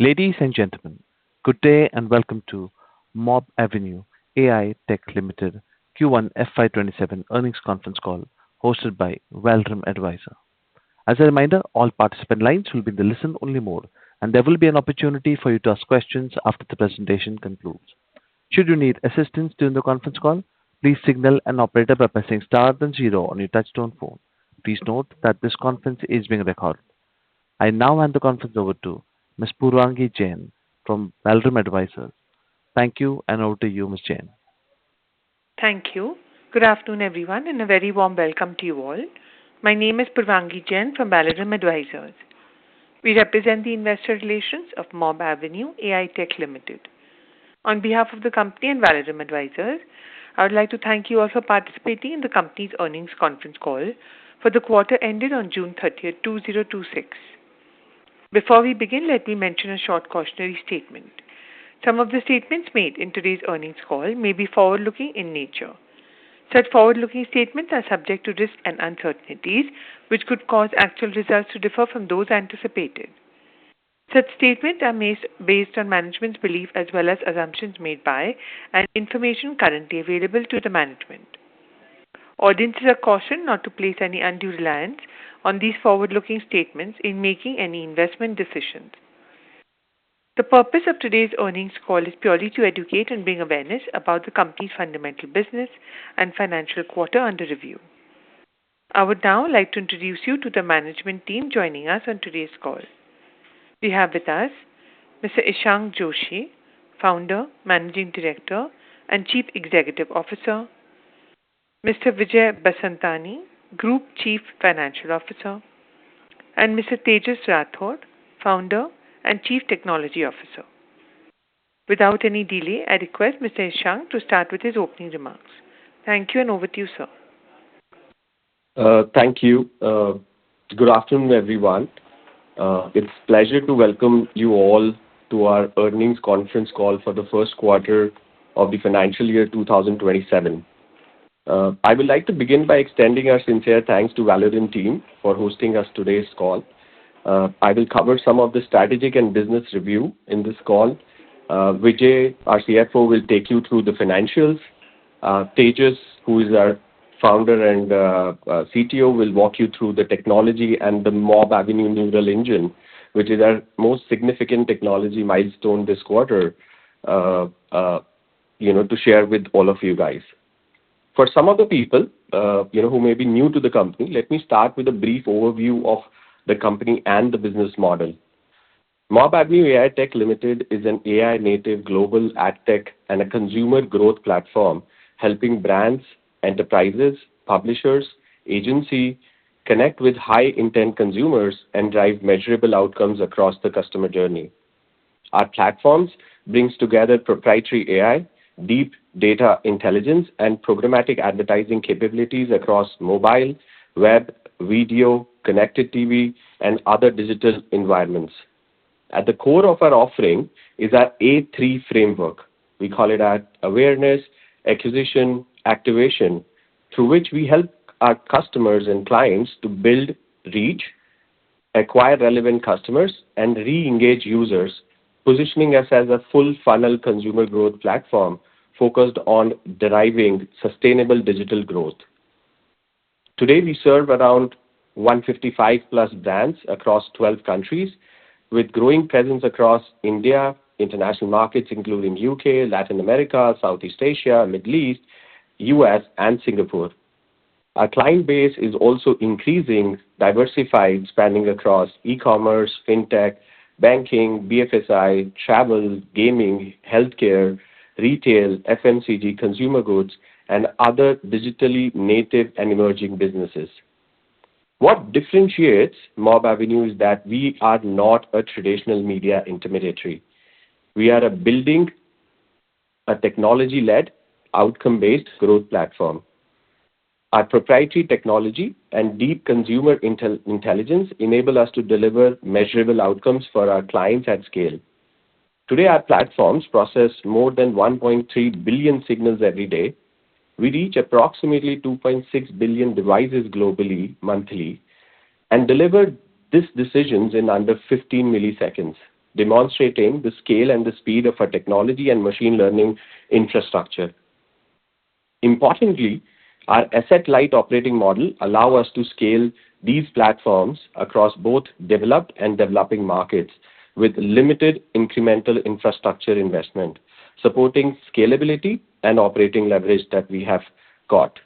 Ladies and gentlemen, good day and welcome to Mobavenue AI Tech Limited Q1 FY27 earnings conference call hosted by Valorem Advisor. As a reminder, all participant lines will be in the listen-only mode, and there will be an opportunity for you to ask questions after the presentation concludes. Should you need assistance during the conference call, please signal an operator by pressing star then zero on your touchtone phone. Please note that this conference is being recorded. I now hand the conference over to Ms. Purvangi Jain from Valorem Advisors. Thank you, and over to you, Ms. Jain. Thank you. Good afternoon, everyone, and a very warm welcome to you all. My name is Purvangi Jain from Valorem Advisors. We represent the investor relations of Mobavenue AI Tech Limited. On behalf of the company and Valorem Advisors, I would like to thank you all for participating in the company's earnings conference call for the quarter ended on June 30th, 2026. Before we begin, let me mention a short cautionary statement. Some of the statements made in today's earnings call may be forward-looking in nature. Such forward-looking statements are subject to risks and uncertainties, which could cause actual results to differ from those anticipated. Such statements are based on management's belief as well as assumptions made by and information currently available to the management. Audiences are cautioned not to place any undue reliance on these forward-looking statements in making any investment decisions. The purpose of today's earnings call is purely to educate and bring awareness about the company's fundamental business and financial quarter under review. I would now like to introduce you to the management team joining us on today's call. We have with us Mr. Ishank Joshi, Founder, Managing Director, and Chief Executive Officer, Mr. Vijay Basantani, Group Chief Financial Officer, and Mr. Tejas Rathod, Founder and Chief Technology Officer. Without any delay, I request Mr. Ishank to start with his opening remarks. Thank you, and over to you, sir. Thank you. Good afternoon, everyone. It's a pleasure to welcome you all to our earnings conference call for the first quarter of the financial year 2027. I would like to begin by extending our sincere thanks to Valorem team for hosting us today's call. I will cover some of the strategic and business review in this call. Vijay, our CFO, will take you through the financials. Tejas, who is our founder and CTO, will walk you through the technology and the Mobavenue Neural Engine, which is our most significant technology milestone this quarter, to share with all of you guys. For some of the people who may be new to the company, let me start with a brief overview of the company and the business model. Mobavenue AI Tech Limited is an AI-native global ad tech and a consumer growth platform helping brands, enterprises, publishers, agencies connect with high-intent consumers and drive measurable outcomes across the customer journey. Our platforms brings together proprietary AI, deep data intelligence, and programmatic advertising capabilities across mobile, web, video, connected TV, and other digital environments. At the core of our offering is our A3 framework. We call it our awareness, acquisition, activation, through which we help our customers and clients to build reach, acquire relevant customers, and re-engage users, positioning us as a full funnel consumer growth platform focused on deriving sustainable digital growth. Today, we serve around 155 plus brands across 12 countries with growing presence across India, international markets including UK, Latin America, Southeast Asia, Middle East, US, and Singapore. Our client base is also increasing, diversified, spanning across e-commerce, fintech, banking, BFSI, travel, gaming, healthcare, retail, FMCG, consumer goods, and other digitally native and emerging businesses. What differentiates Mobavenue is that we are not a traditional media intermediary. We are building a technology-led, outcome-based growth platform. Our proprietary technology and deep consumer intelligence enable us to deliver measurable outcomes for our clients at scale. Today, our platforms process more than 1.3 billion signals every day. We reach approximately 2.6 billion devices globally monthly and deliver these decisions in under 15 milliseconds. demonstrating the scale and the speed of our technology and machine learning infrastructure. Importantly, our asset-light operating model allow us to scale these platforms across both developed and developing markets with limited incremental infrastructure investment, supporting scalability and operating leverage that we have got.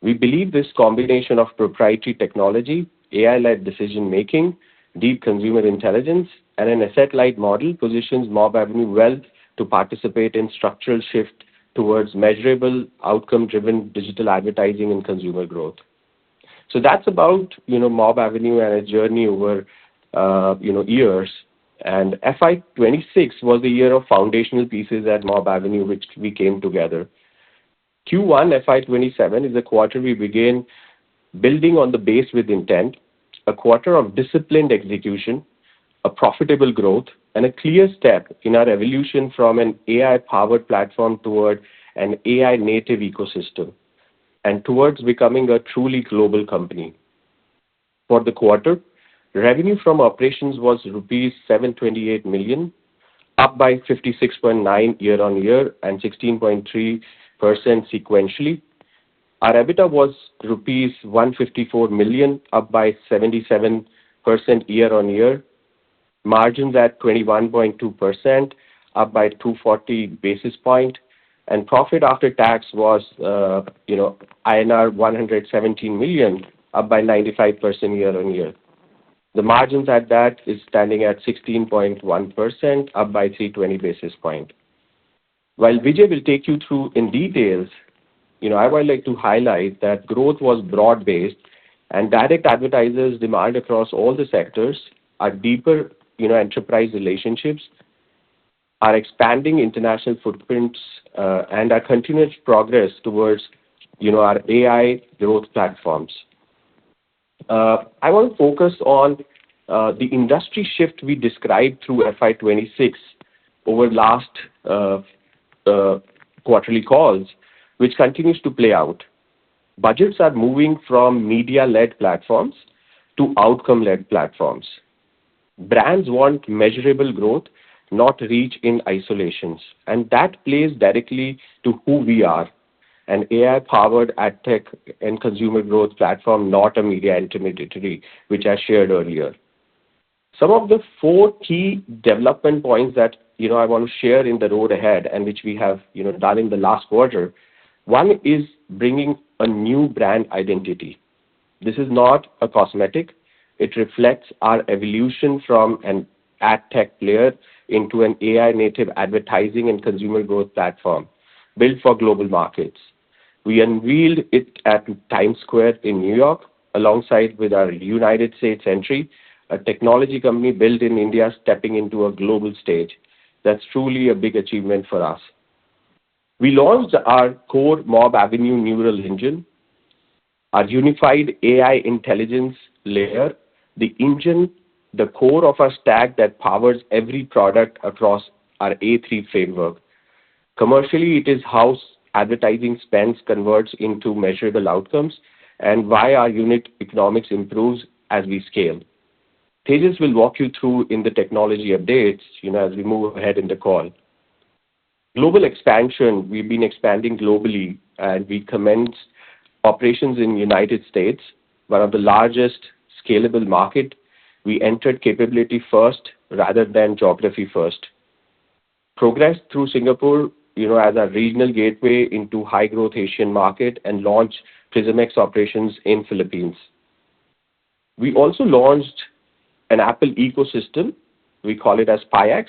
We believe this combination of proprietary technology, AI-led decision-making, deep consumer intelligence, and an asset-light model positions Mobavenue well to participate in structural shift towards measurable, outcome-driven digital advertising and consumer growth. So that's about, Mobavenue and its journey over, years. And FY26 was the year of foundational pieces at Mobavenue, which we came together. Q1 FY27 is a quarter we begin building on the base with intent, a quarter of disciplined execution, a profitable growth, and a clear step in our evolution from an AI-powered platform toward an AI-native ecosystem and towards becoming a truly global company. For the quarter, revenue from operations was rupees 728 million, up by 56.9 year-on-year and 16.3% sequentially. Our EBITDA was rupees 154 million, up by 77% year-on-year. Margins at 21.2%, up by 240 basis points, and profit after tax was, INR 117 million, up by 95% year-on-year. The margins at that is standing at 16.1%, up by 320 basis points. While Vijay will take you through in details, I would like to highlight that growth was broad-based and direct advertisers' demand across all the sectors, our deeper, enterprise relationships, our expanding international footprints, and our continuous progress towards, our AI growth platforms. I want to focus on the industry shift we described through FY26 over last quarterly calls, which continues to play out. Budgets are moving from media-led platforms to outcome-led platforms. Brands want measurable growth, not reach in isolations, and that plays directly to who we are, an AI-powered ad tech and consumer growth platform, not a media intermediary, which I shared earlier. Some of the 4 key development points that I want to share in the road ahead and which we have done in the last quarter. One is bringing a new brand identity. This is not a cosmetic. It reflects our evolution from an ad tech player into an AI-native advertising and consumer growth platform built for global markets. We unveiled it at Times Square in New York alongside with our United States entry, a technology company built in India stepping into a global stage. That's truly a big achievement for us. We launched our core Mobavenue Neural Engine, our unified AI intelligence layer, the engine, the core of our stack that powers every product across our A3 framework. Commercially, it is how advertising spends converts into measurable outcomes and why our unit economics improves as we scale. Tejas will walk you through in the technology updates, as we move ahead in the call. Global expansion, we've been expanding globally, and we commenced operations in United States, one of the largest scalable market. We entered capability first rather than geography first. Progressed through Singapore, as a regional gateway into high-growth Asian market and launched PrismX operations in Philippines. We also launched an Apple ecosystem, we call it as PIX,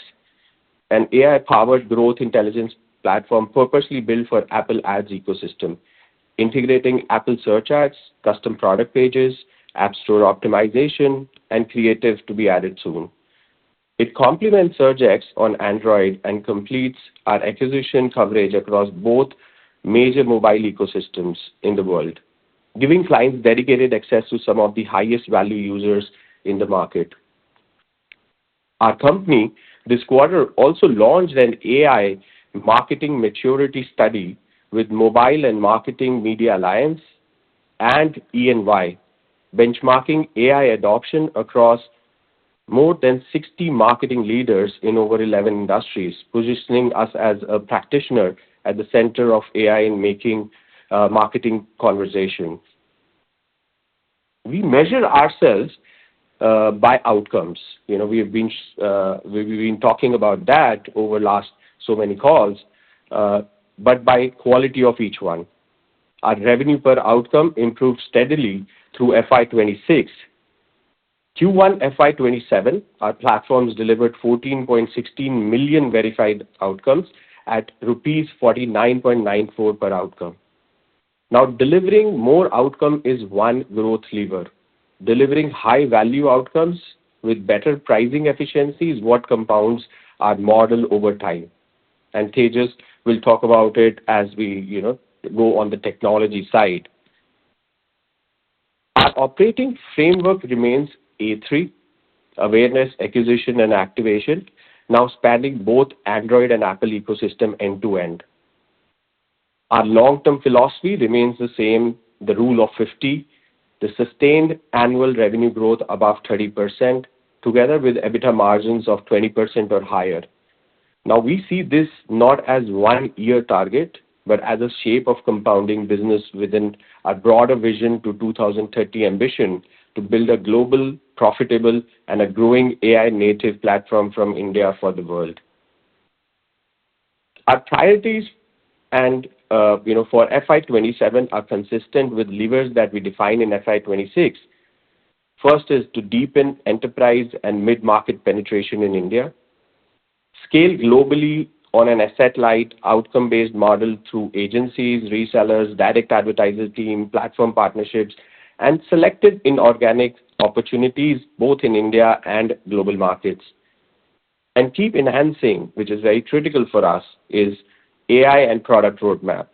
an AI-powered growth intelligence platform purposely built for Apple Ads ecosystem, integrating Apple Search Ads, custom product pages, App Store optimization, and creative to be added soon. It complements SearchX on Android and completes our acquisition coverage across both major mobile ecosystems in the world, giving clients dedicated access to some of the highest value users in the market. Our company this quarter also launched an AI marketing maturity study with Mobile and Marketing Media Alliance and EY, benchmarking AI adoption across more than 60 marketing leaders in over 11 industries, positioning us as a practitioner at the center of AI in making marketing conversation. We measure ourselves by outcomes. We've been talking about that over last so many calls, but by quality of each one. Our revenue per outcome improved steadily through FY26. Q1 FY27, our platforms delivered 14.16 million verified outcomes at rupees 49.94 per outcome. Now, delivering more outcome is one growth lever. Delivering high-value outcomes with better pricing efficiency is what compounds our model over time. And Tejas will talk about it as we go on the technology side. Our operating framework remains A3, awareness, acquisition, and activation, now spanning both Android and Apple ecosystem end-to-end. Our long-term philosophy remains the same, the rule of 50, the sustained annual revenue growth above 30%, together with EBITDA margins of 20% or higher. Now, we see this not as one-year target, but as a shape of compounding business within our broader vision to 2030 ambition to build a global, profitable, and a growing AI-native platform from India for the world. Our priorities and for FY27 are consistent with levers that we define in FY26. First is to deepen enterprise and mid-market penetration in India, scale globally on an asset-light, outcome-based model through agencies, resellers, direct advertiser team, platform partnerships, and selected inorganic opportunities both in India and global markets. And keep enhancing, which is very critical for us, is AI and product roadmap.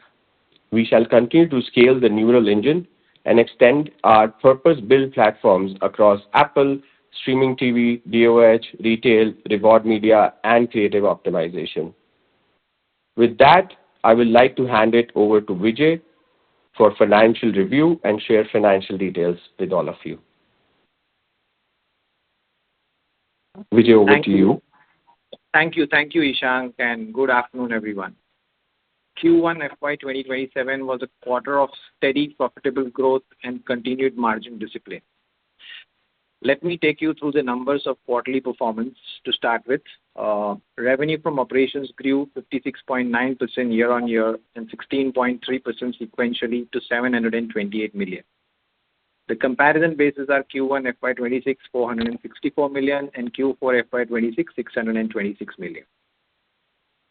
We shall continue to scale the neural engine and extend our purpose-built platforms across Apple, streaming TV, DOH, retail, reward media, and creative optimization. With that, I would like to hand it over to Vijay for financial review and share financial details with all of you. Vijay, over to you. Thank you, Ishank, and good afternoon, everyone. Q1 FY 2027 was a quarter of steady, profitable growth and continued margin discipline. Let me take you through the numbers of quarterly performance to start with. Revenue from operations grew 56.9% year-on-year and 16.3% sequentially to 728 million. The comparison bases are Q1 FY26 464 million and Q4 FY26 626 million.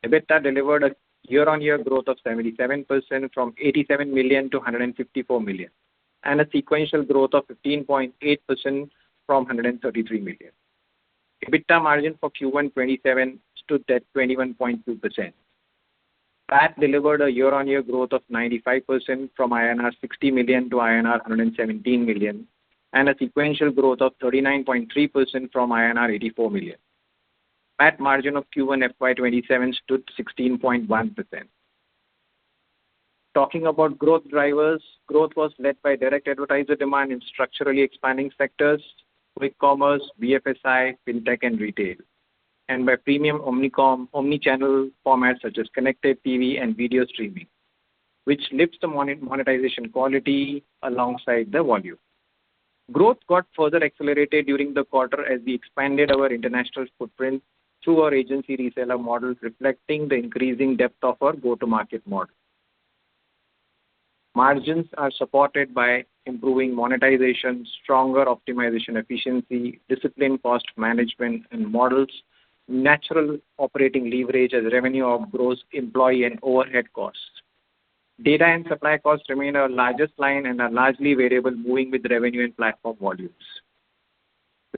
EBITDA delivered a year-on-year growth of 77% from 87 million to 154 million, and a sequential growth of 15.8% from 133 million. EBITDA margin for Q1 27 stood at 21.2%. PAT delivered a year-on-year growth of 95% from INR 60 million to INR 117 million, and a sequential growth of 39.3% from INR 84 million. PAT margin of Q1 FY27 stood 16.1%. Talking about growth drivers, growth was led by direct advertiser demand in structurally expanding sectors, quick commerce, BFSI, fintech, and retail, and by premium omni-channel formats such as connected TV and video streaming, which lifts the monetization quality alongside the volume. Growth got further accelerated during the quarter as we expanded our international footprint through our agency reseller model, reflecting the increasing depth of our go-to-market model. Margins are supported by improving monetization, stronger optimization efficiency, disciplined cost management, and models natural operating leverage as revenue outgrows employee and overhead costs. Data and supply costs remain our largest line and are largely variable, moving with revenue and platform volumes.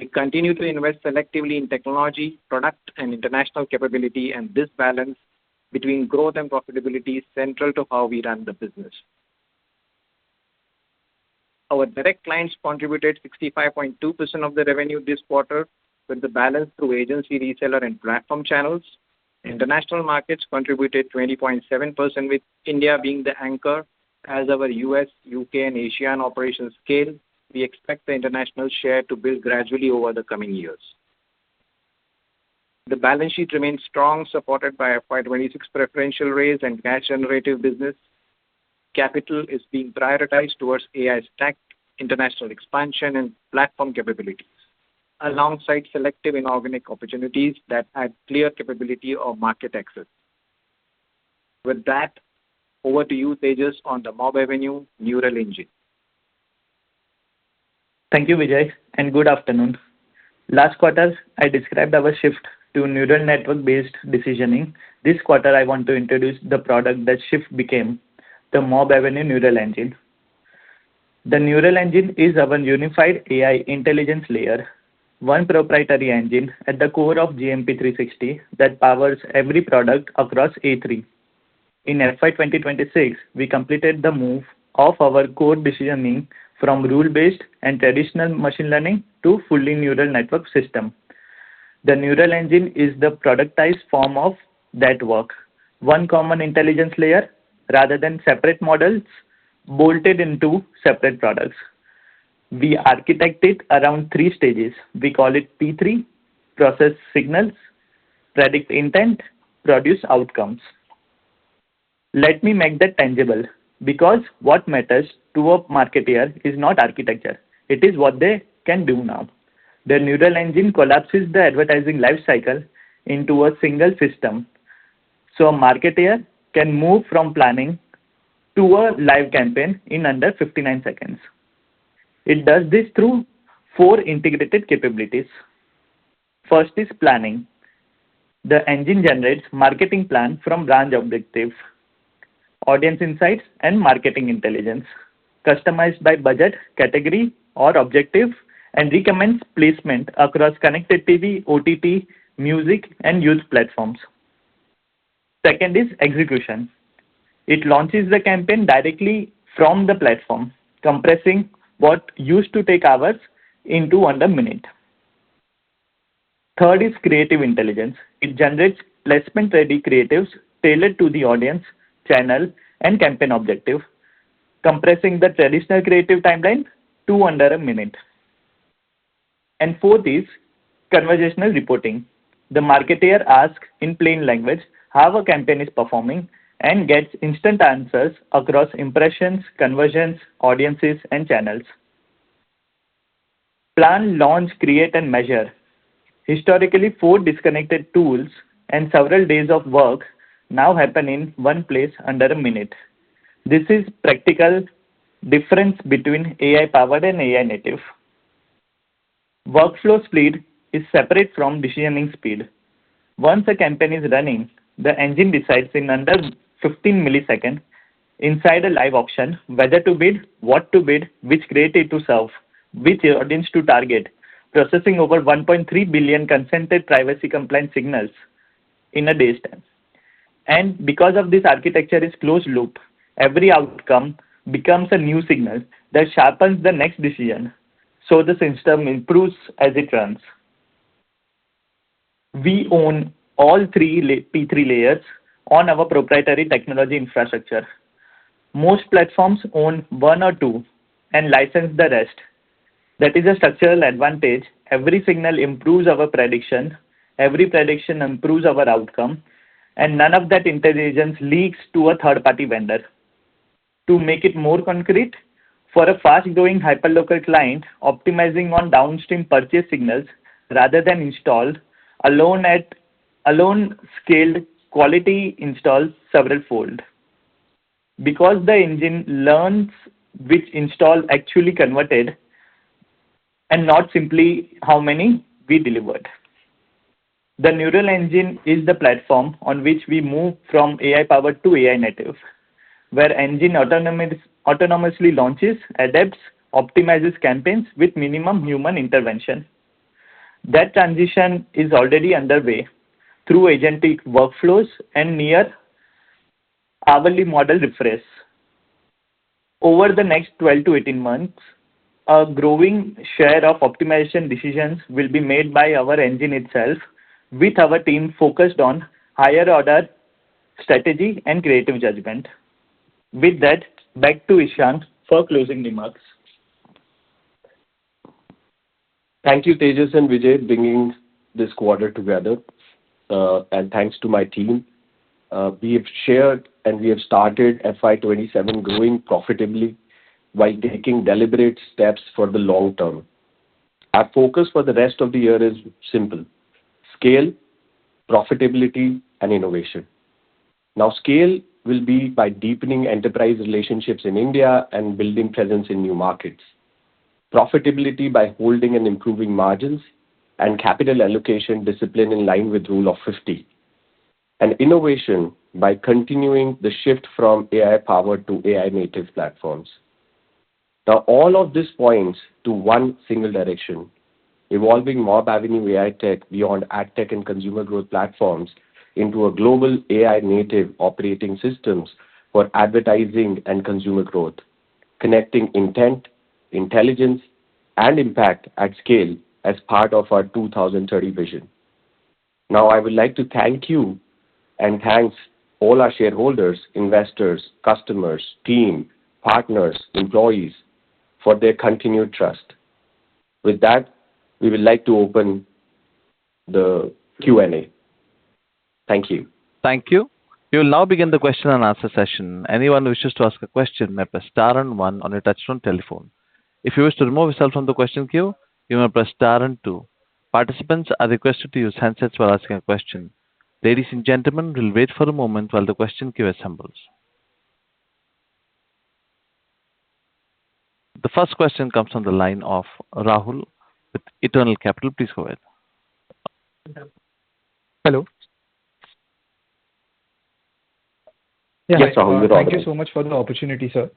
We continue to invest selectively in technology, product, and international capability, and this balance between growth and profitability is central to how we run the business. Our direct clients contributed 65.2% of the revenue this quarter, with the balance through agency, reseller, and platform channels. International markets contributed 20.7%, with India being the anchor. As our US, UK, and Asian operations scale, we expect the international share to build gradually over the coming years. The balance sheet remains strong, supported by FY26 preferential raise and cash generative business. Capital is being prioritized towards AI stack, international expansion, and platform capabilities, alongside selective inorganic opportunities that add clear capability or market access. With that, over to you, Tejas, on the Mobavenue neural engine. Thank you, Vijay, and good afternoon. Last quarter, I described our shift to neural network-based decisioning. This quarter, I want to introduce the product that shift became the Mobavenue neural engine. The neural engine is our unified AI intelligence layer, one proprietary engine at the core of GMP 360 that powers every product across A3. In FY 2026, we completed the move of our core decisioning from rule-based and traditional machine learning to fully neural network system. The neural engine is the productized form of that work, one common intelligence layer rather than separate models bolted into separate products. We architect it around three stages. We call it P3: process signals, predict intent, produce outcomes. Let me make that tangible, because what matters to a marketeer is not architecture, it is what they can do now. The neural engine collapses the advertising life cycle into a single system, so a marketeer can move from planning to a live campaign in under 59 seconds. It does this through four integrated capabilities. First is planning. The engine generates marketing plan from brand objective, audience insights, and marketing intelligence, customized by budget, category, or objective, and recommends placement across connected TV, OTT, music, and youth platforms. Second is execution. It launches the campaign directly from the platform, compressing what used to take hours into under a minute. Third is creative intelligence. It generates placement-ready creatives tailored to the audience, channel, and campaign objective, compressing the traditional creative timeline to under a minute. And fourth is conversational reporting. The marketer asks in plain language how a campaign is performing and gets instant answers across impressions, conversions, audiences, and channels. Plan, launch, create, and measure. Historically, four disconnected tools and several days of work now happen in one place under a minute. This is practical difference between AI-powered and AI native. Workflow speed is separate from decisioning speed. Once a campaign is running, the engine decides in under 15 milliseconds inside a live auction whether to bid, what to bid, which creative to serve, which audience to target, processing over 1.3 billion consented privacy compliant signals in a day's time. And because of this architecture is closed loop, every outcome becomes a new signal that sharpens the next decision, so the system improves as it runs. We own all three P3 layers on our proprietary technology infrastructure. Most platforms own one or two and license the rest. That is a structural advantage. Every signal improves our prediction, every prediction improves our outcome, and none of that intelligence leaks to a third-party vendor. To make it more concrete, for a fast-growing hyperlocal client, optimizing on downstream purchase signals rather than install alone scaled quality installs several fold. Because the engine learns which install actually converted and not simply how many we delivered. The neural engine is the platform on which we move from AI-powered to AI native, where engine autonomously launches, adapts, optimizes campaigns with minimum human intervention. That transition is already underway through agentic workflows and near hourly model refresh. Over the next 12 to 18 months, a growing share of optimization decisions will be made by our engine itself, with our team focused on higher order strategy and creative judgment. With that, back to Ishan for closing remarks. Thank you, Tejas and Vijay, bringing this quarter together. and thanks to my team, we have shared and we have started FY27 growing profitably while taking deliberate steps for the long term. Our focus for the rest of the year is simple: scale, profitability, and innovation. Now, scale will be by deepening enterprise relationships in India and building presence in new markets. Profitability by holding and improving margins, and capital allocation discipline in line with Rule of 50. And innovation by continuing the shift from AI-powered to AI-native platforms. Now, all of this points to one single direction: evolving Mobavenue AI Tech beyond AdTech and consumer growth platforms into a global AI-native operating systems for advertising and consumer growth, connecting intent, intelligence, and impact at scale as part of our 2030 vision. Now, I would like to thank you and thanks all our shareholders, investors, customers, team, partners, employees for their continued trust. With that, we would like to open the Q&A. Thank you. Thank you. We will now begin the question and answer session. Anyone who wishes to ask a question may press star and one on your touchtone telephone. If you wish to remove yourself from the question queue, you may press star and two. Participants are requested to use handsets while asking a question. Ladies and gentlemen, we'll wait for a moment while the question queue assembles. The first question comes from the line of Rahul with Eternal Capital. Please go ahead. Hello. Yes, Rahul, you're thank you audible. so much for the opportunity, sir.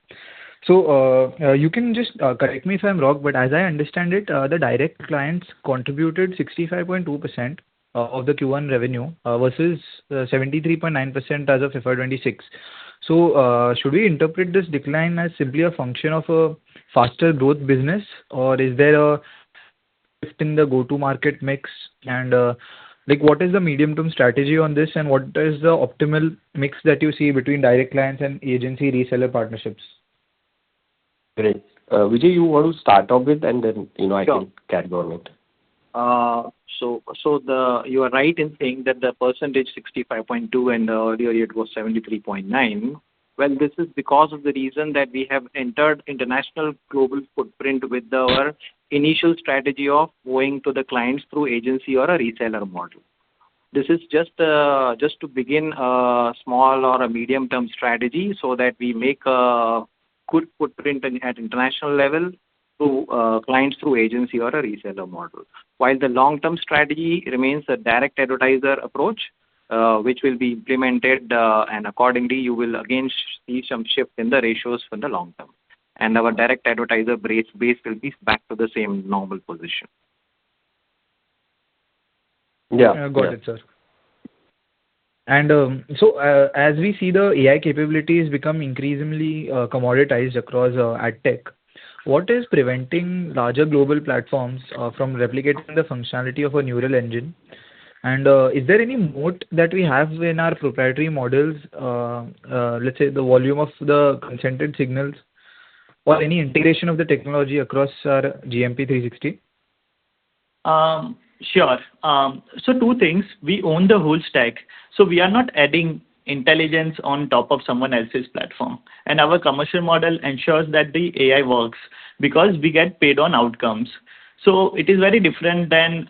So, you can just correct me if I'm wrong, but as I understand it, the direct clients contributed 65.2% of the Q1 revenue versus 73.9% as of FY26. So, should we interpret this decline as simply a function of a faster growth business, or is there a shift in the go-to-market mix? And what is the medium-term strategy on this, and what is the optimal mix that you see between direct clients and agency reseller partnerships? Great. Vijay, you want to start off with, and then I Sure. can carry on it. You are right in saying that the percentage 65.2 and earlier it was 73.9. Well, this is because of the reason that we have entered international global footprint with our initial strategy of going to the clients through agency or a reseller model. This is just to begin a small or a medium-term strategy so that we make a good footprint at international level to clients through agency or a reseller model. While the long-term strategy remains a direct advertiser approach, which will be implemented, and accordingly, you will again see some shift in the ratios for the long term. And our direct advertiser base will be back to the same normal position. Yeah. Got it, sir. And as we see the AI capabilities become increasingly commoditized across AdTech, what is preventing larger global platforms from replicating the functionality of a neural engine? And is there any moat that we have in our proprietary models, let's say the volume of the consented signals, or any integration of the technology across our GMP 360? Sure. So two things. We own the whole stack. So we are not adding intelligence on top of someone else's platform. And our commercial model ensures that the AI works because we get paid on outcomes. So it is very different than,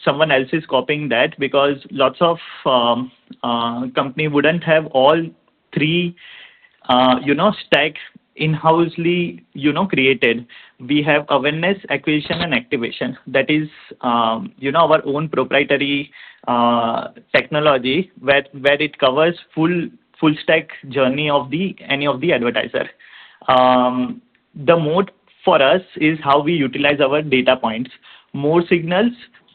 someone else is copying that, because lots of company wouldn't have all three, stack in-housely, created. We have awareness, acquisition, and activation. That is, our own proprietary technology where it covers full stack journey of any of the advertiser. The moat for us is how we utilize our data points. More signals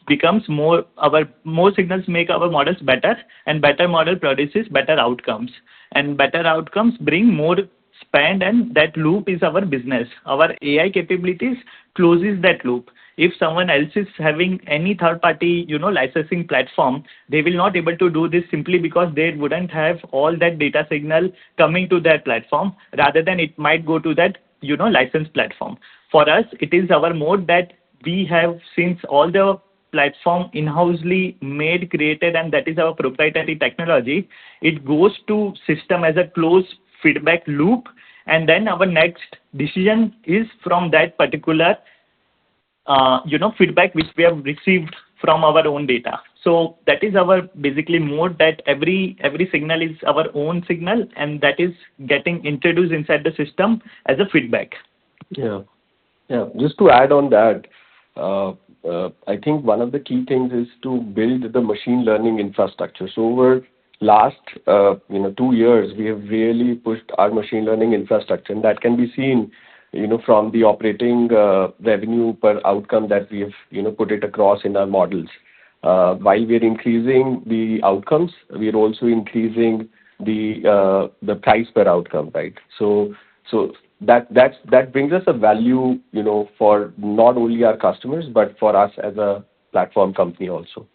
make our models better, and better model produces better outcomes. And better outcomes bring more spend, and that loop is our business. Our AI capabilities closes that loop. If someone else is having any third-party, licensing platform, they will not able to do this simply because they wouldn't have all that data signal coming to their platform. Rather than it might go to that, licensed platform. For us, it is our mode that we have, since all the platform in-housely made, created, and that is our proprietary technology. It goes to system as a closed feedback loop, and then our next decision is from that particular feedback which we have received from our own data. So that is our basically mode, that every signal is our own signal, and that is getting introduced inside the system as a feedback. Yeah. Yeah. Just to add on that, I think one of the key things is to build the machine learning infrastructure. So over last 2 years, we have really pushed our machine learning infrastructure, and that can be seen from the operating revenue per outcome that we have put it across in our models. While we are increasing the outcomes, we are also increasing the price per outcome, right? So that brings us a value for not only our customers but for us as a platform company also.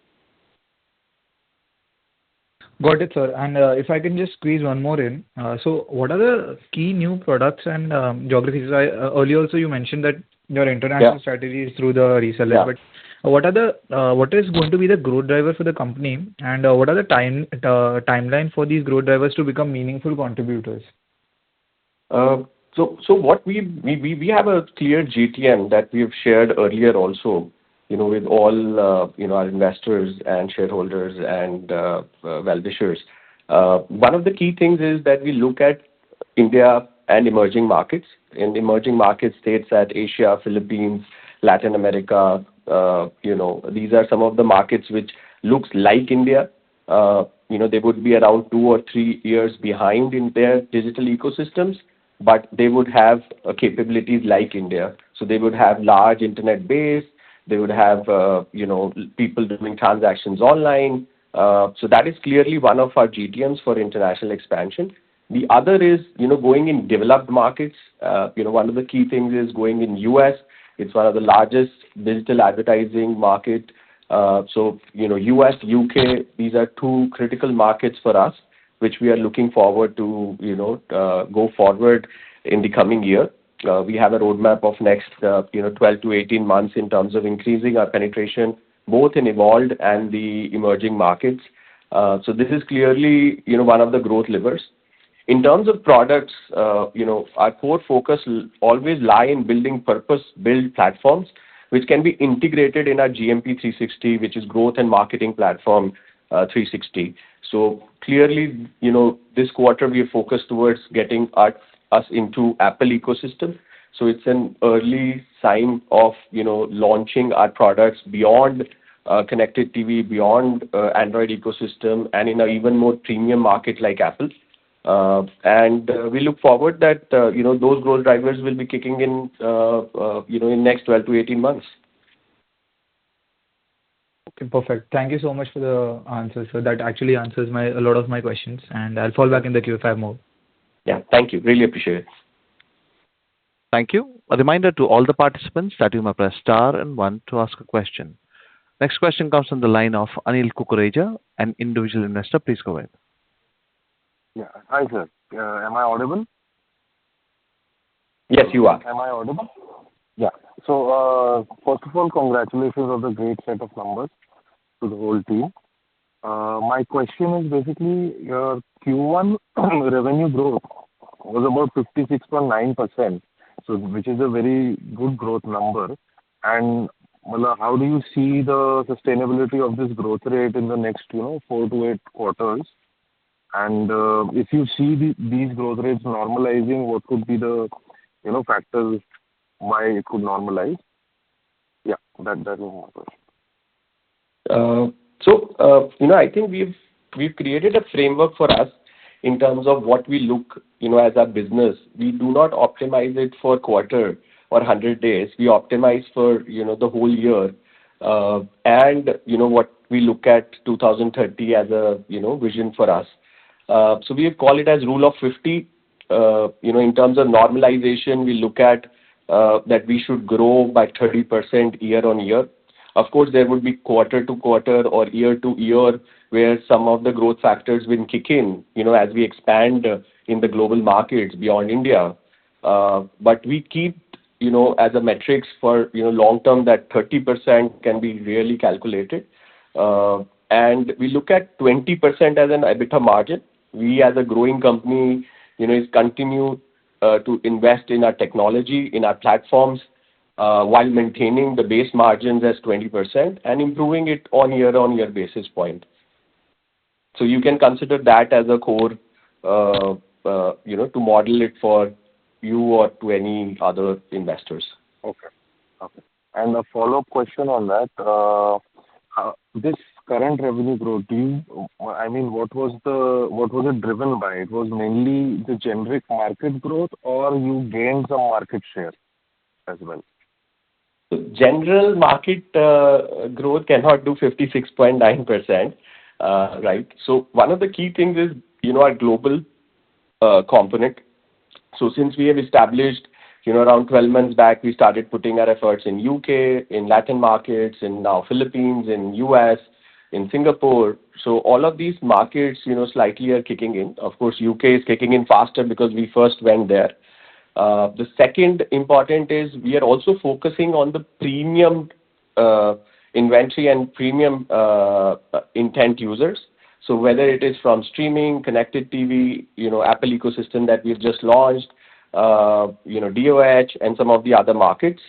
Got it, sir. And if I can just squeeze one more in. So what are the key new products and geographies? Earlier also you mentioned that your international strategy is through the resellers. Yeah. But what is going to be the growth driver for the company, and what are the timeline for these growth drivers to become meaningful contributors? So what we have a clear GTM that we have shared earlier also, with all our investors and shareholders and well-wishers. One of the key things is that we look at India and emerging markets. In emerging market states at Asia, Philippines, Latin America, these are some of the markets which looks like India. They would be around 2 or 3 years behind in their digital ecosystems, but they would have capabilities like India. So they would have large internet base. They would have people doing transactions online. So that is clearly one of our GTMs for international expansion. The other is going in developed markets. One of the key things is going in US. It's one of the largest digital advertising market. So US, UK, these are 2 critical markets for us, which we are looking forward to go forward in the coming year. We have a roadmap of next 12 to 18 months in terms of increasing our penetration both in evolved and the emerging markets. So this is clearly one of the growth levers. In terms of products, our core focus always lie in building purpose-built platforms which can be integrated in our GMP 360, which is growth and marketing platform 360. So clearly, this quarter we are focused towards getting us into Apple ecosystem. So it's an early sign of launching our products beyond connected TV, beyond Android ecosystem, and in an even more premium market like Apple. And we look forward that those growth drivers will be kicking in next 12 to 18 months. Okay, perfect. Thank you so much for the answers. So that actually answers a lot of my questions, and I'll fall back in the queue if I have more. Yeah, thank you. Really appreciate it. Thank you. A reminder to all the participants that you may press star and one to ask a question. Next question comes from the line of Anil Kukureja, an individual investor. Please go ahead. Yeah. Hi, sir. Am I audible? Yes, you are. Am I audible? Yeah. So, first of all, congratulations on the great set of numbers to the whole team. My question is basically your Q1 revenue growth was about 56.9%, so which is a very good growth number. And how do you see the sustainability of this growth rate in the next 4 to 8 quarters? And if you see these growth rates normalizing, what could be the factors why it could normalize? Yeah, that was my question. I think we've created a framework for us in terms of what we look as our business. We do not optimize it for quarter or 100 days. We optimize for the whole year, and what we look at 2030 as a vision for us. So we call it as rule of 50. In terms of normalization, we look at that we should grow by 30% year on year. Of course, there would be quarter to quarter or year to year where some of the growth factors will kick in, as we expand in the global markets beyond India. But we keep as a metrics for, long term, that 30% can be really calculated. And we look at 20% as an EBITDA margin. We, as a growing company, is continue to invest in our technology, in our platforms, while maintaining the base margins as 20% and improving it on year-on-year basis point. So you can consider that as a core, to model it for you or to any other investors. Okay. Okay. And a follow-up question on that. This current revenue growth, what was it driven by? It was mainly the generic market growth, or you gained some market share as well? So general market growth cannot do 56.9%, right? So one of the key things is, our global component. So since we have established, around 12 months back, we started putting our efforts in UK, in Latin markets, in now Philippines, in US, in Singapore. So all of these markets, slightly are kicking in. Of course, UK is kicking in faster because we first went there. The second important is we are also focusing on the premium inventory and premium intent users. So whether it is from streaming, connected TV, Apple ecosystem that we've just launched, DOH and some of the other markets.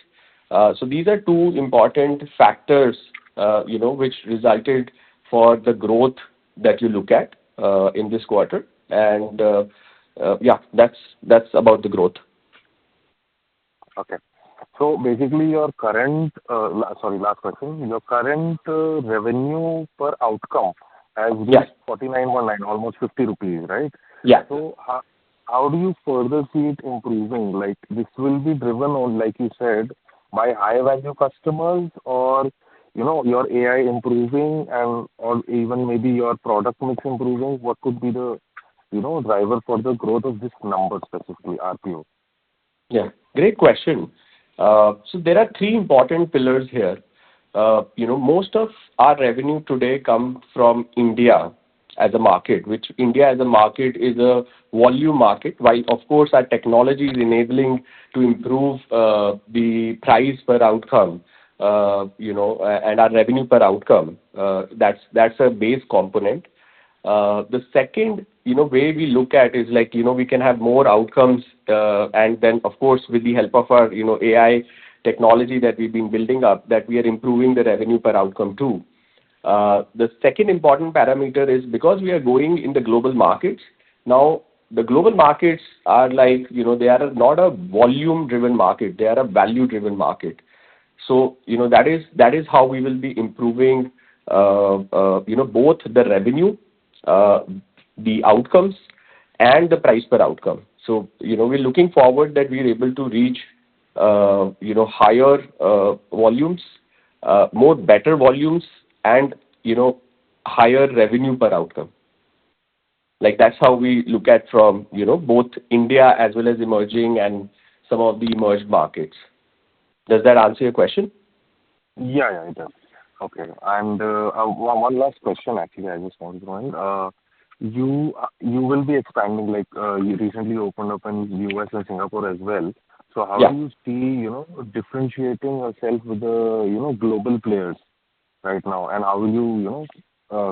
So these are two important factors, which resulted for the growth that you look at in this quarter. And that's about the growth. Okay. So basically, your current, last question. Your current revenue per outcome has reached 49.9, almost 50 rupees, right? Yeah. So how do you further see it improving? Like, this will be driven on, like you said, by high-value customers, or, your AI improving, or even maybe your product mix improving? What could be the, driver for the growth of this number, specifically RPO? Yeah, great question. So there are three important pillars here. Most of our revenue today come from India as a market, which India as a market is a volume market, while of course our technology is enabling to improve the price per outcome, and our revenue per outcome. That's a base component. The second, way we look at is like, we can have more outcomes, and then of course with the help of our, AI technology that we've been building up, that we are improving the revenue per outcome too. The second important parameter is because we are going in the global markets. Now, the global markets are like, they are not a volume-driven market, they are a value-driven market. So, that is how we will be improving, both the revenue, the outcomes, and the price per outcome. So, we're looking forward that we're able to reach, higher volumes, more better volumes, and, higher revenue per outcome. Like, that's how we look at from, both India as well as emerging and some of the emerged markets. Does that answer your question? Yeah, it does. Okay. And one last question, actually, I just wanted to know. You will be expanding, like, you recently opened up in US and Singapore as well. So how do you see, differentiating yourself with the, global players right now? And how will you,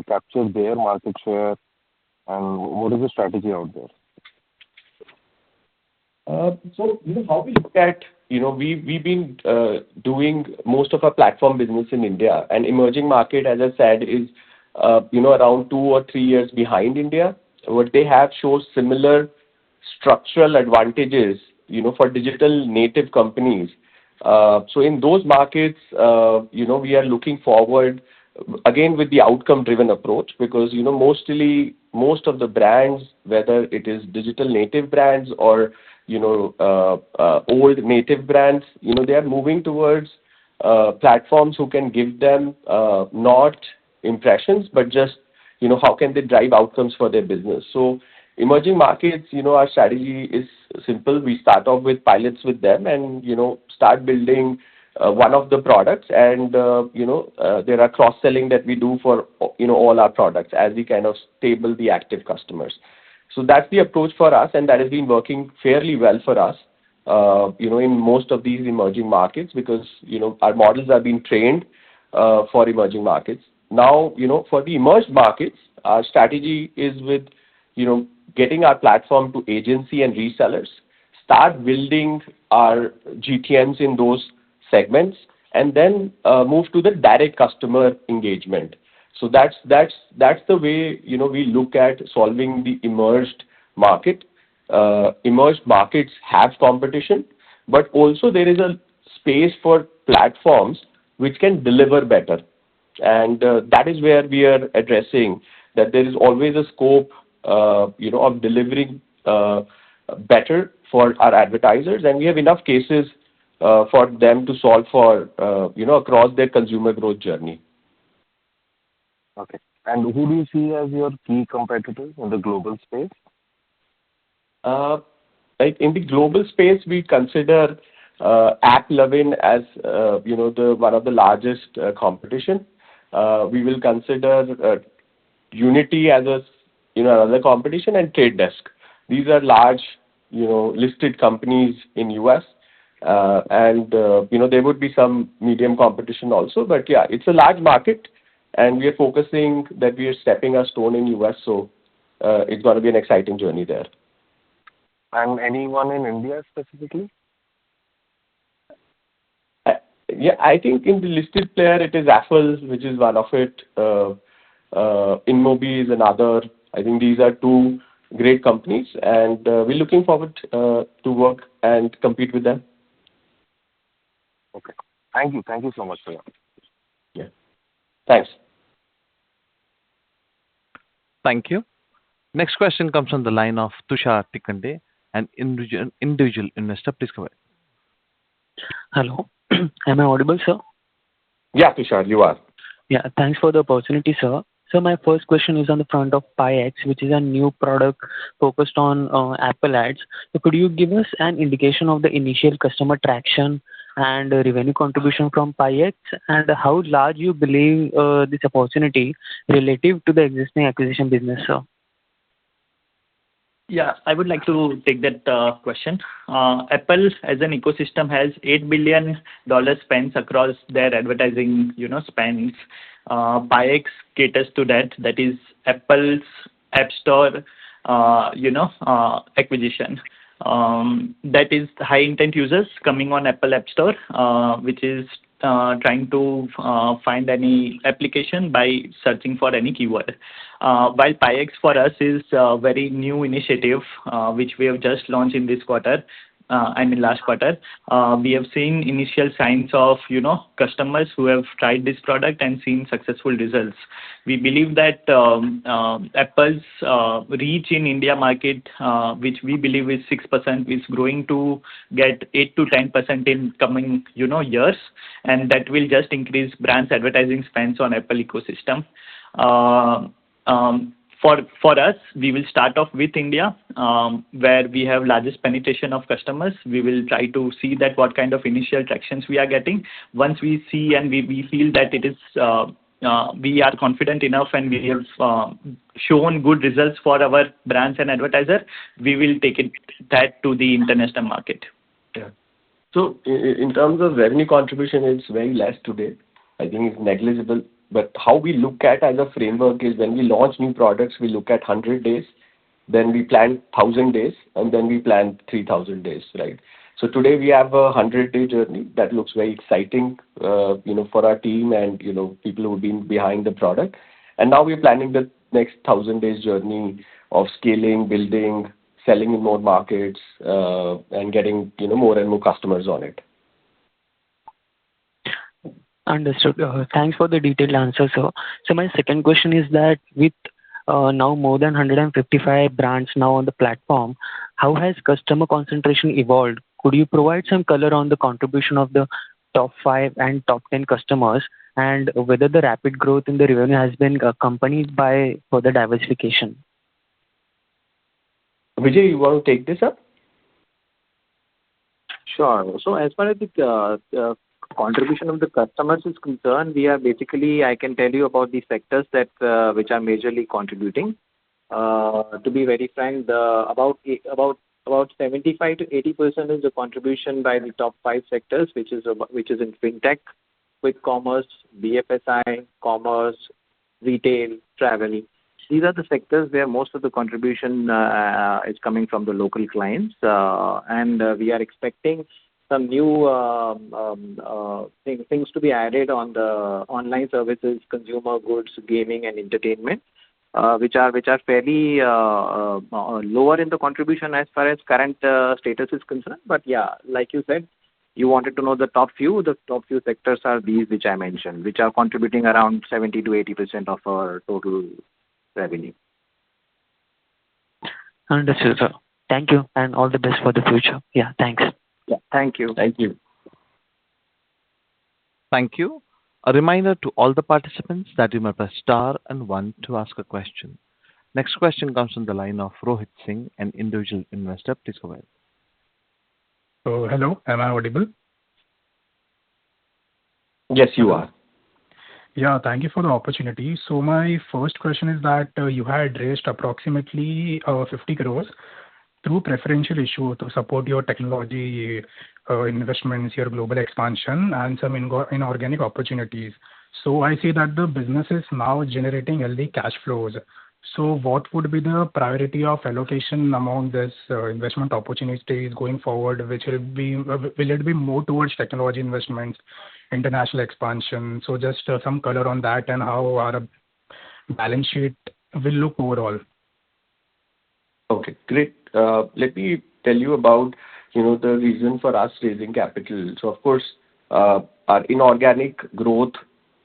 capture their market share? And what is the strategy out there? So, how we look at, we've been doing most of our platform business in India, and emerging market, as I said, is, around 2 or 3 years behind India. What they have shows similar structural advantages, for digital native companies. So in those markets, we are looking forward again with the outcome-driven approach, because, mostly most of the brands, whether it is digital native brands or, old native brands, they are moving towards platforms who can give them not impressions, but just, how can they drive outcomes for their business. So emerging markets, our strategy is simple. We start off with pilots with them and, start building one of the products, and, there are cross-selling that we do for, all our products as we kind of stable the active customers. So that's the approach for us, and that has been working fairly well for us. in most of these emerging markets because, our models are being trained for emerging markets. Now, for the emerged markets, our strategy is with, getting our platform to agency and resellers, start building our GTMs in those segments, and then move to the direct customer engagement. So that's the way, we look at solving the emerged market. Emerged markets have competition, but also there is a space for platforms which can deliver better. And that is where we are addressing that there is always a scope, of delivering better for our advertisers, and we have enough cases for them to solve for, across their consumer growth journey. Okay. And who do you see as your key competitors in the global space? Like in the global space, we consider AppLovin as the one of the largest competition. We will consider Unity as another competition, and Trade Desk. These are large, listed companies in US, and there would be some medium competition also. But yeah, it's a large market, and we are focusing that we are stepping a stone in US, so it's going to be an exciting journey there. And anyone in India specifically? Yeah, I think in the listed player, it is Affle, which is one of it. InMobi is another. I think these are two great companies, and we're looking forward to work and compete with them. Okay. Thank you. Thank you so much for your. Yeah. Thanks. Thank you. Next question comes from the line of Tushar Tikande, an individual investor. Please go ahead. Hello. Am I audible, sir? Yeah, Tushar, you are. Yeah, thanks for the opportunity, sir. So my first question is on the front of PieX, which is a new product focused on Apple ads. So could you give us an indication of the initial customer traction and revenue contribution from PieX, and how large you believe this opportunity relative to the existing acquisition business, sir? Yeah, I would like to take that question. Apple as an ecosystem has $8 billion spends across their advertising, spends. PieX caters to that. That is Apple's App Store, acquisition. That is high intent users coming on Apple App Store, which is trying to find any application by searching for any keyword. While PieX for us is a very new initiative, which we have just launched in this quarter, last quarter, we have seen initial signs of, customers who have tried this product and seen successful results. We believe that Apple's reach in India market, which we believe is 6%, is growing to get 8 to 10% in coming, years, and that will just increase brands' advertising spends on Apple ecosystem. For us, we will start off with India, where we have largest penetration of customers. We will try to see that what kind of initial tractions we are getting. Once we see and we feel that it is, we are confident enough and we have shown good results for our brands and advertiser, we will take that to the international market. Yeah. So in terms of revenue contribution, it's very less today. I think it's negligible. But how we look at as a framework is when we launch new products, we look at 100 days, then we plan 1,000 days, and then we plan 3,000 days, right? So today we have a 100-day journey that looks very exciting, for our team and, people who've been behind the product. And now we're planning the next 1,000 days journey of scaling, building, selling in more markets, and getting, more and more customers on it. Understood. Thanks for the detailed answer, sir. So my second question is that with now more than 155 brands now on the platform, how has customer concentration evolved? Could you provide some color on the contribution of the top 5 and top 10 customers, and whether the rapid growth in the revenue has been accompanied by further diversification? Vijay, you want to take this up? Sure. So as far as the contribution of the customers is concerned, we are basically, I can tell you about the sectors that which are majorly contributing. To be very frank, about about 75 to 80% is the contribution by the top five sectors, which is in fintech, quick commerce, BFSI, commerce, retail, travel. These are the sectors where most of the contribution is coming from the local clients. We are expecting some new things to be added on the online services, consumer goods, gaming, and entertainment, which are fairly lower in the contribution as far as current status is concerned. But yeah, like you said, you wanted to know the top few. The top few sectors are these which I mentioned, which are contributing around 70 to 80% of our total revenue. Understood, sir. Thank you, and all the best for the future. Yeah, thanks. Yeah, thank you. Thank you. Thank you. A reminder to all the participants that you may press star and one to ask a question. Next question comes from the line of Rohit Singh, an individual investor. Please go ahead. Hello, am I audible? Yes, you are. Yeah, thank you for the opportunity. So my first question is that you had raised approximately 50 crores through preferential issue to support your technology investments, your global expansion, and some inorganic opportunities. So I see that the business is now generating healthy cash flows. So what would be the priority of allocation among this investment opportunities going forward, which will it be more towards technology investments, international expansion? So just some color on that and how our balance sheet will look overall. Okay, great. Let me tell you about, the reason for us raising capital. So of course, our inorganic growth,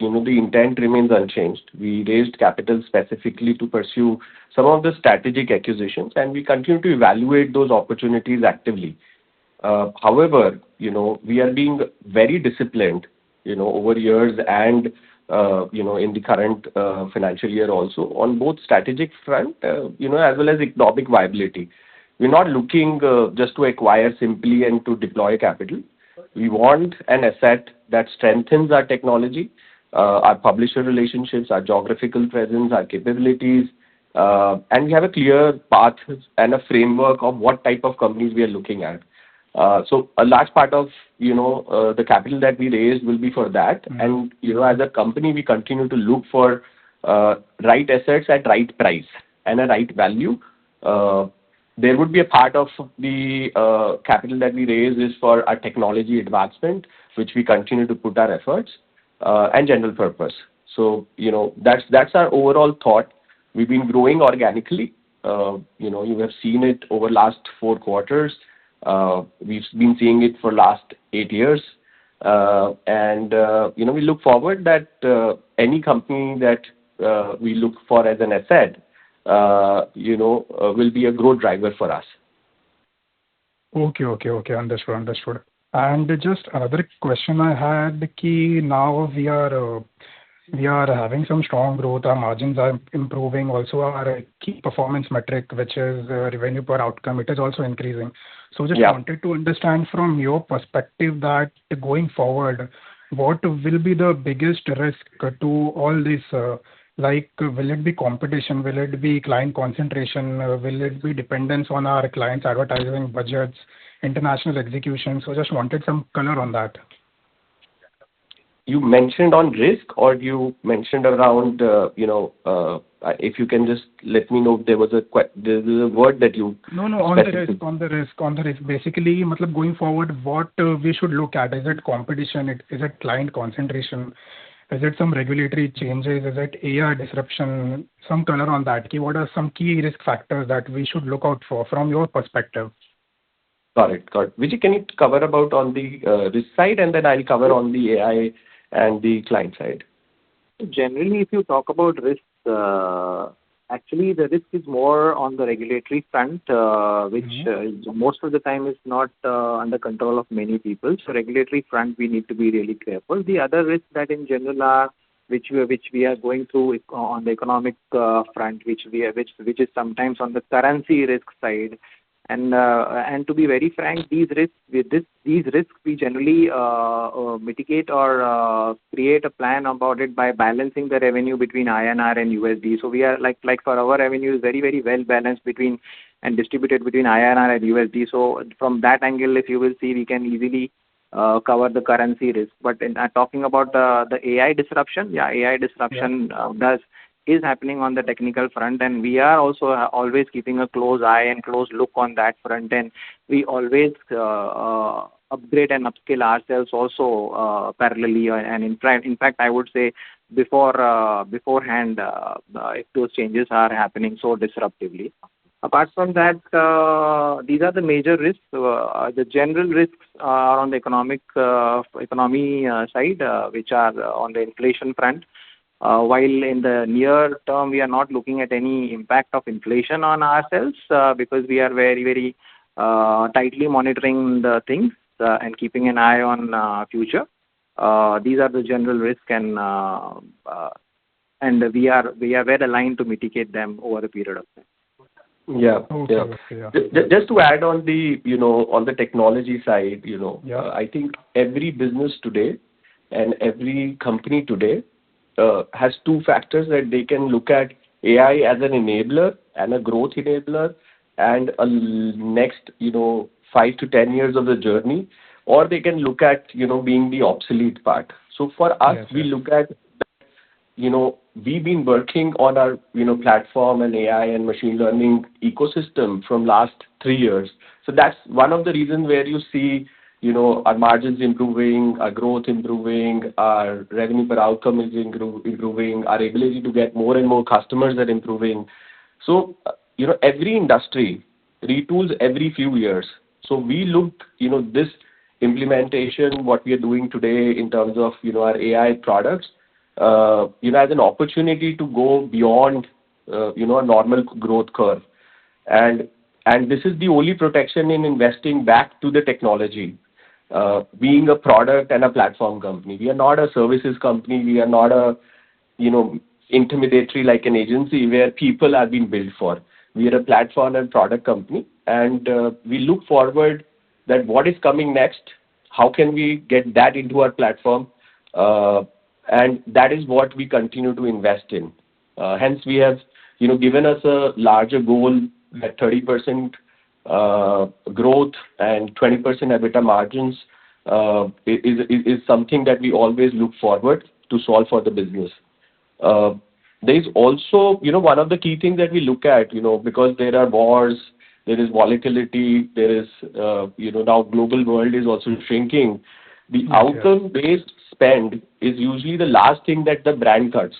the intent remains unchanged. We raised capital specifically to pursue some of the strategic acquisitions, and we continue to evaluate those opportunities actively. However, we are being very disciplined, over years and, in the current financial year also on both strategic front, as well as economic viability. We're not looking just to acquire simply and to deploy capital. We want an asset that strengthens our technology, our publisher relationships, our geographical presence, our capabilities, and we have a clear path and a framework of what type of companies we are looking at. So a large part of, the capital that we raised will be for that. And, as a company, we continue to look for right assets at right price and a right value. There would be a part of the capital that we raise is for our technology advancement, which we continue to put our efforts, and general purpose. So, that's our overall thought. We've been growing organically. You have seen it over last 4 quarters. We've been seeing it for last 8 years. We look forward that any company that we look for as an asset, will be a growth driver for us. Okay. Understood. And just another question I had, now we are having some strong growth. Our margins are improving. Also, our key performance metric, which is revenue per outcome, it is also increasing. So just wanted to understand from your perspective that going forward, what will be the biggest risk to all this? Will it be competition? Will it be client concentration? Will it be dependence on our clients' advertising budgets, international execution? So just wanted some color on that. You mentioned on risk, or you mentioned around, if you can just let me know if there was a word that you... No, on the risk. Basically, going forward, what we should look at? Is it competition? Is it client concentration? Is it some regulatory changes? Is it AI disruption? Some color on that. What are some key risk factors that we should look out for from your perspective? Got it. Vijay, can you cover about on the risk side, and then I'll cover on the AI and the client side? Generally, if you talk about risks, actually the risk is more on the regulatory front, which most of the time is not under control of many people. So regulatory front, we need to be really careful. The other risks that in general are, which we are going through on the economic front, which is sometimes on the currency risk side. And to be very frank, these risks we generally mitigate or create a plan about it by balancing the revenue between INR and USD. So we are like for our revenue is very, very well balanced between and distributed between INR and USD. So from that angle, if you will see, we can easily cover the currency risk. But in talking about the AI disruption, yeah, AI disruption is happening on the technical front, and we are also always keeping a close eye and close look on that front, and we always upgrade and upskill ourselves also parallelly. And in fact, I would say beforehand, if those changes are happening so disruptively. Apart from that, these are the major risks. The general risks are on the economy side, which are on the inflation front. While in the near term, we are not looking at any impact of inflation on ourselves, because we are very, very tightly monitoring the things and keeping an eye on future. These are the general risks, and we are well aligned to mitigate them over a period of time. Yeah. Okay. Yeah. Okay. Yeah. Just to add on on the technology side, Yeah. I think every business today and every company today has two factors that they can look at: AI as an enabler and a growth enabler, and a next 5 to 10 years of the journey, or they can look at being the obsolete part. So for us, Yes. we Yes. look at we've been working on our platform and AI and machine learning ecosystem from last 3 years. So that's one of the reasons where you see our margins improving, our growth improving, our revenue per outcome is improving, our ability to get more and more customers are improving. So every industry retools every few years. So we look this implementation, what we are doing today in terms of our AI products, as an opportunity to go beyond a normal growth curve. And this is the only protection in investing back to the technology. Being a product and a platform company, we are not a services company. We are not a intermediary like an agency where people are being built for. We are a platform and product company, and we look forward that what is coming next, how can we get that into our platform, and that is what we continue to invest in. Hence, we have given us a larger goal that 30% growth and 20% EBITDA margins is something that we always look forward to solve for the business. There is also one of the key things that we look at, because there are wars, there is volatility, there is now global world is also shrinking. The outcome-based spend is usually the last thing that the brand cuts,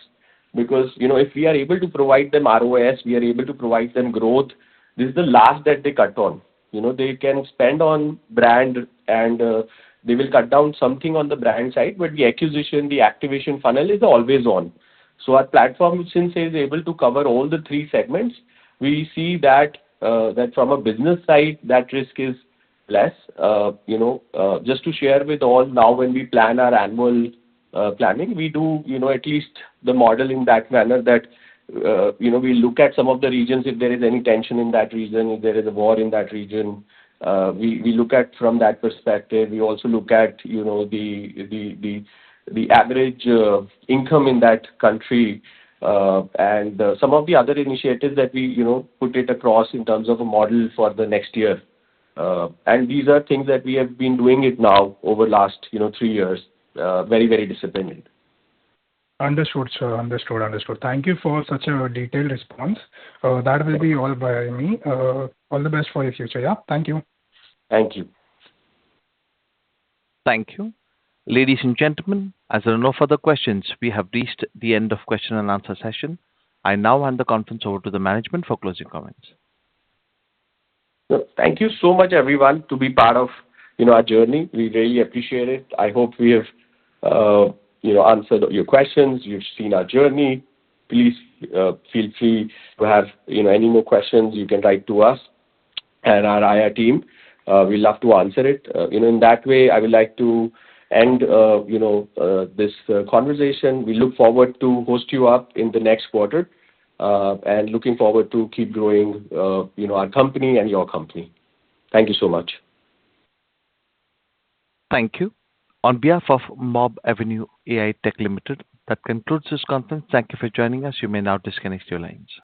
because if we are able to provide them ROS, we are able to provide them growth, this is the last that they cut on. They can spend on brand, and they will cut down something on the brand side, but the acquisition, the activation funnel is always on. So our platform, since it is able to cover all the three segments, we see that from a business side, that risk is less. Just to share with all, now when we plan our annual planning, we do at least the model in that manner that we look at some of the regions, if there is any tension in that region, if there is a war in that region, we look at from that perspective. We also look at the average income in that country, and some of the other initiatives that we put it across in terms of a model for the next year. And these are things that we have been doing it now over last 3 years, very, very disciplined. Understood, sir. Understood. Thank you for such a detailed response. That will be all by me. All the best for your future. Yeah. Thank you. Thank you. Thank you. Ladies and gentlemen, as there are no further questions, we have reached the end of question and answer session. I now hand the conference over to the management for closing comments. Thank you so much, everyone, to be part of our journey. We really appreciate it. I hope we have answered your questions. You've seen our journey. Please feel free to have any more questions. You can write to us and our IR team. We love to answer it. In that way, I would like to end this conversation. We look forward to host you up in the next quarter, and looking forward to keep growing our company and your company. Thank you so much. Thank you. On behalf of Mobavenue AI Tech Limited, that concludes this conference. Thank you for joining us. You may now disconnect your lines.